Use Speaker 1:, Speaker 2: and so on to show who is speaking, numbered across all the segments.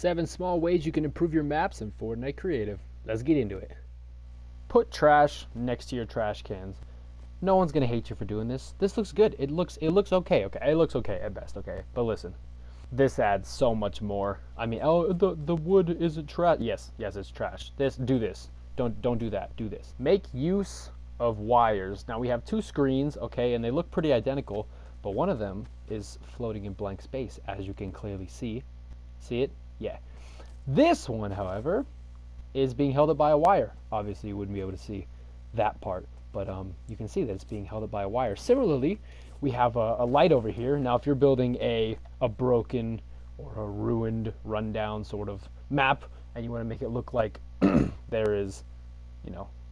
Speaker 1: 7 small ways you can improve your maps in Fortnite Creative. Let's get into it. Put trash next to your trash cans. No one's gonna hate you for doing this. This looks good. It looks okay. It looks okay at best. Okay, but listen, this adds so much more. I mean, oh, the wood isn't trash. Yes, it's trash. Do this. Don't do that. Do this. Make use of wires. Now we have 2 screens, okay, and they look pretty identical, but one of them is floating in blank space, as you can clearly see. See it? Yeah. This one, however, is being held up by a wire. Obviously, you wouldn't be able to see that part, but you can see that it's being held up by a wire. Similarly, we have a light over here. Now, if you're building a broken or a ruined, rundown sort of map, and you want to make it look like there is,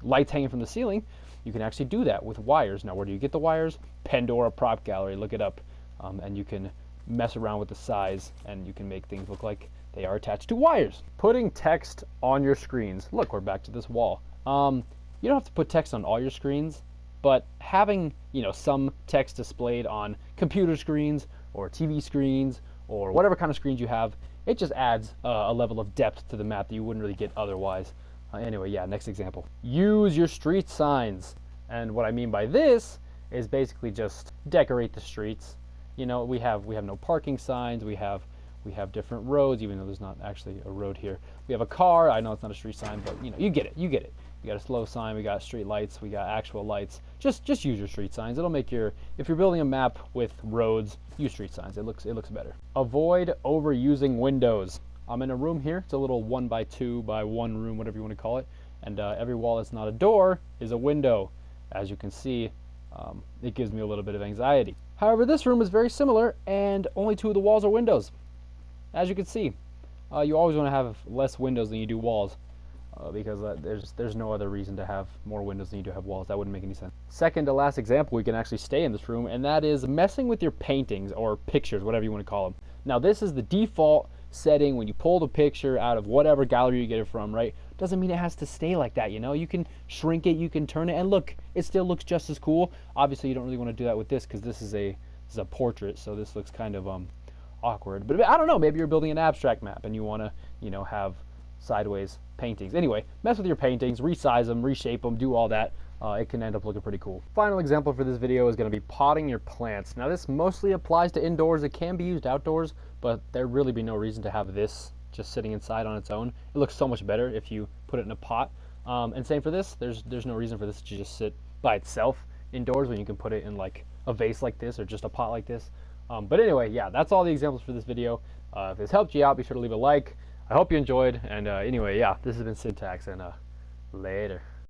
Speaker 1: lights hanging from the ceiling, you can actually do that with wires. Now, where do you get the wires? Pandora Prop Gallery. Look it up, and you can mess around with the size, and you can make things look like they are attached to wires. Putting text on your screens. Look, we're back to this wall. You don't have to put text on all your screens, but having some text displayed on computer screens or TV screens or whatever kind of screens you have, it just adds a level of depth to the map that you wouldn't really get otherwise. Anyway, yeah, next example. Use your street signs. And what I mean by this is basically just decorate the streets. We have no parking signs. We have different roads, even though there's not actually a road here. We have a car. I know it's not a street sign, but you get it. You get it. We got a slow sign. We got street lights. We got actual lights. Just use your street signs. It'll make if you're building a map with roads, use street signs. It looks better. Avoid overusing windows. I'm in a room here. It's a little 1x2 by 1 room, whatever you want to call it. And every wall that's not a door is a window. As you can see, it gives me a little bit of anxiety. However, this room is very similar, and only 2 of the walls are windows. As you can see, you always want to have less windows than you do walls, because there's no other reason to have more windows than you do have walls. That wouldn't make any sense. Second to last example, we can actually stay in this room, and that is messing with your paintings or pictures, whatever you want to call them. Now, this is the default setting when you pull the picture out of whatever gallery you get it from, right? Doesn't mean it has to stay like that, You can shrink it, you can turn it, and look, it still looks just as cool. Obviously, you don't really want to do that with this because this is a portrait, so this looks kind of awkward. But I don't know, maybe you're building an abstract map and you want to, have sideways paintings. Anyway, mess with your paintings, resize them, reshape them, do all that. It can end up looking pretty cool. Final example for this video is going to be potting your plants. Now, this mostly applies to indoors. It can be used outdoors, but there'd really be no reason to have this just sitting inside on its own. It looks so much better if you put it in a pot. And same for this. There's no reason for this to just sit by itself indoors when you can put it in like a vase like this or just a pot like this. But anyway, yeah, that's all the examples for this video. If this helped you out, be sure to leave a like. I hope you enjoyed. And anyway, yeah, this has been Syntax, and later.